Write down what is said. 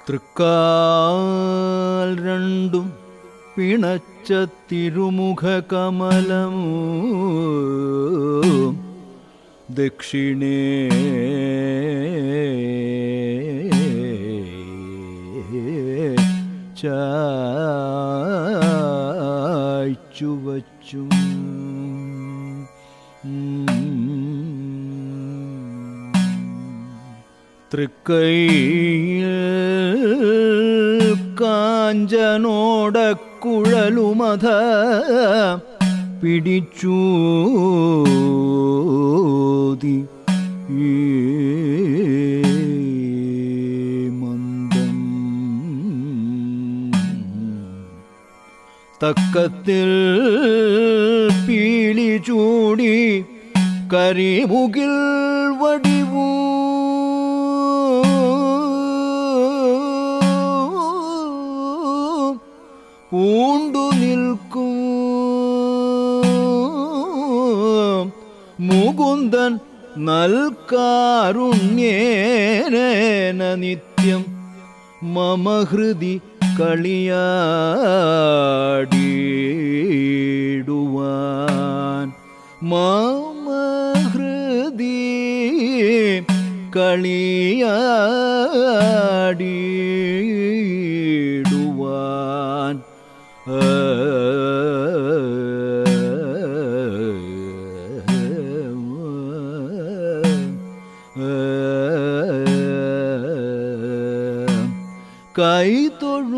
തൃക്കാൽ രണ്ടും പിണച്ച തിരുമുഖ കമലമൂ ദക്ഷിണേ ചായ്ച്ചുവച്ചു തൃക്കൈയിൽ കാഞ്ചനോടക്കുഴലുമത പിടിച്ചൂതി മന്ദം തക്കത്തിൽ പീലി ചൂടി കരിമുകിൽ വടിവൂ പൂണ്ടു നിൽക്കും മുകുന്ദൻ നൽകാരുണ്യേന നിത്യം മമ ഹൃദി കളിയാടിടുവാൻ മമ ഹൃദി കളിയാടിടുവാൻ കൈ തൊഴും